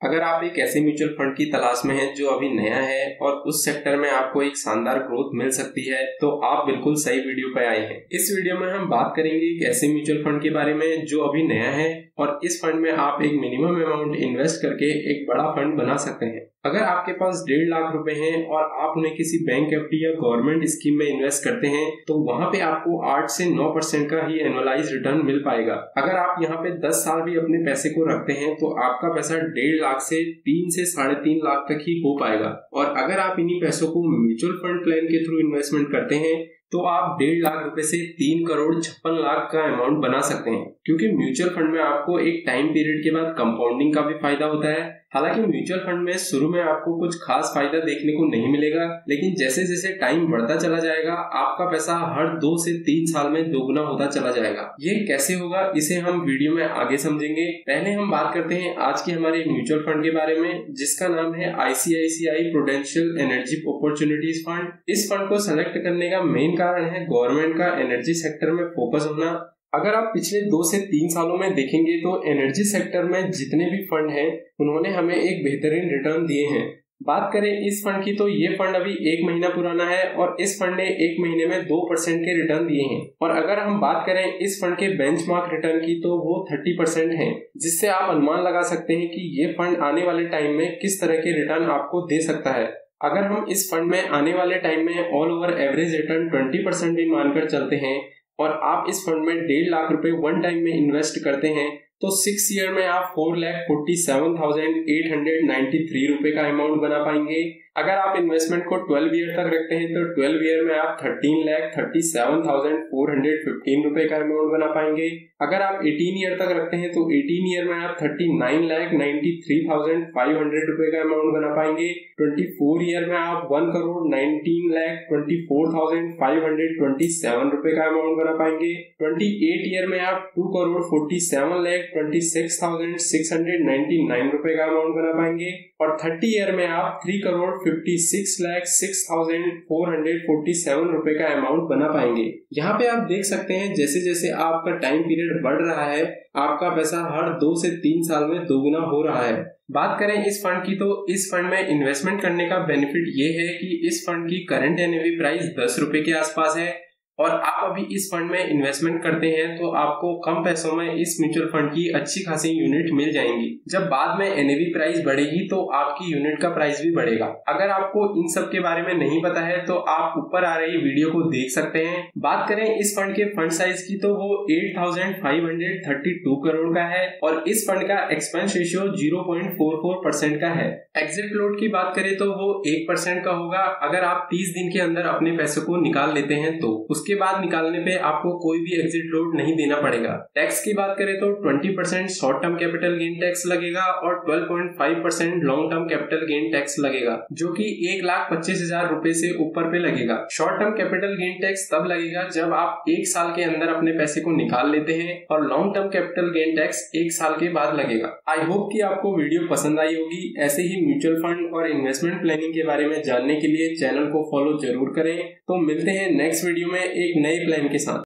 अगर आप एक ऐसे म्यूचुअल फंड की तलाश में हैं जो अभी नया है और उस सेक्टर में आपको एक शानदार ग्रोथ मिल सकती है तो आप बिल्कुल सही वीडियो पर आए हैं। इस वीडियो में हम बात करेंगे एक ऐसे म्यूचुअल फंड के बारे में जो अभी नया है और इस फंड में आप एक मिनिमम अमाउंट इन्वेस्ट करके एक बड़ा फंड बना सकते हैं। अगर आपके पास 1.5 लाख रुपए हैं और आप उन्हें किसी बैंक एफडी या गवर्नमेंट स्कीम में इन्वेस्ट करते हैं तो वहां पे आपको 8 से 9% का ही एनुअलाइज रिटर्न मिल पाएगा। अगर आप यहाँ पे 10 साल भी अपने पैसे को रखते हैं तो आपका पैसा 1.5 लाख से 3 से 3.5 लाख तक ही हो पाएगा। और अगर आप इन्हीं पैसों को म्यूचुअल फंड प्लान के थ्रू इन्वेस्टमेंट करते हैं तो आप 1.5 लाख रुपए से 3 करोड़ 56 लाख का अमाउंट बना सकते हैं, क्योंकि म्यूचुअल फंड में आपको एक टाइम पीरियड के बाद कंपाउंडिंग का भी फायदा होता है। हालांकि म्यूचुअल फंड में शुरू में आपको कुछ खास फायदा देखने को नहीं मिलेगा, लेकिन जैसे जैसे टाइम बढ़ता चला जाएगा आपका पैसा हर 2 से 3 साल में दोगुना होता चला जाएगा। ये कैसे होगा इसे हम वीडियो में आगे समझेंगे। पहले हम बात करते हैं आज के हमारे म्यूचुअल फंड के बारे में, जिसका नाम है ICICI prudential energy opportunities fund. इस फंड को सेलेक्ट करने का मेन कारण है गवर्नमेंट का एनर्जी सेक्टर में फोकस होना। अगर आप पिछले 2 से 3 सालों में देखेंगे तो एनर्जी सेक्टर में जितने भी फंड हैं उन्होंने हमें एक बेहतरीन रिटर्न दिए हैं। बात करें इस फंड की तो ये फंड अभी 1 महीना पुराना है और इस फंड ने 1 महीने में 2% के रिटर्न दिए हैं। और अगर हम बात करें इस फंड के बेंचमार्क रिटर्न की तो वो 30% है, जिससे आप अनुमान लगा सकते हैं कि ये फंड आने वाले टाइम में किस तरह के रिटर्न आपको दे सकता है। अगर हम इस फंड में आने वाले टाइम में ऑल ओवर एवरेज रिटर्न 20% भी मानकर चलते हैं और आप इस फंड में 1.5 लाख रुपए वन टाइम में इन्वेस्ट करते हैं तो 6 ईयर में आप 4,47,893 रुपए का अमाउंट बना पाएंगे। अगर आप इन्वेस्टमेंट को 12 ईयर तक रखते हैं तो 12 ईयर में आप 13,37,415 रुपए का अमाउंट बना पाएंगे। अगर आप 18 ईयर तक रखते हैं तो 18 ईयर में आप 39,93,500 रुपए का अमाउंट बना पाएंगे। 24 ईयर में आप 1,19,24,527 रुपए का अमाउंट बना पाएंगे। 28 ईयर में आप 2,47,26,699 रुपए का अमाउंट बना पाएंगे और 30 ईयर में आप 3,56,06,447 रुपए का अमाउंट बना पाएंगे। यहाँ पे आप देख सकते हैं जैसे जैसे आपका टाइम पीरियड बढ़ रहा है आपका पैसा हर 2 से 3 साल में दोगुना हो रहा है। बात करें इस फंड की तो इस फंड में इन्वेस्टमेंट करने का बेनिफिट ये है कि इस फंड की करंट NAV प्राइस 10 रुपए के आसपास है और आप अभी इस फंड में इन्वेस्टमेंट करते हैं तो आपको कम पैसों में इस म्यूचुअल फंड की अच्छी खासी यूनिट मिल जाएंगी। जब बाद में NAV प्राइस बढ़ेगी तो आपकी यूनिट का प्राइस भी बढ़ेगा। अगर आपको इन सब के बारे में नहीं पता है तो आप ऊपर आ रही वीडियो को देख सकते हैं। बात करें इस फंड के फंड साइज की तो वो 8,532 करोड़ का है और इस फंड का एक्सपेंस रेशियो 0.44% का है। एग्जिट फ्लोट की बात करें तो वो 1% का होगा अगर आप 30 दिन के अंदर अपने पैसे को निकाल लेते हैं तो उसके बाद निकालने पे आपको कोई भी एग्जिट फ्लोट नहीं देना पड़ेगा। टैक्स की बात करें तो 20% short term capital gain tax लगेगा और 12.5% long term capital gain tax लगेगा, जो कि 1,25,000 रुपए से ऊपर पे लगेगा। Short term capital gain tax तब लगेगा जब आप 1 साल के अंदर अपने पैसे को निकाल लेते हैं और long term capital gain tax 1 साल के बाद लगेगा। आई होप कि आपको वीडियो पसंद आई होगी। ऐसे ही म्यूचुअल फंड और इन्वेस्टमेंट प्लानिंग के बारे में जानने के लिए चैनल को फॉलो जरूर करें। तो मिलते हैं नेक्स्ट वीडियो में एक नए प्लान के साथ।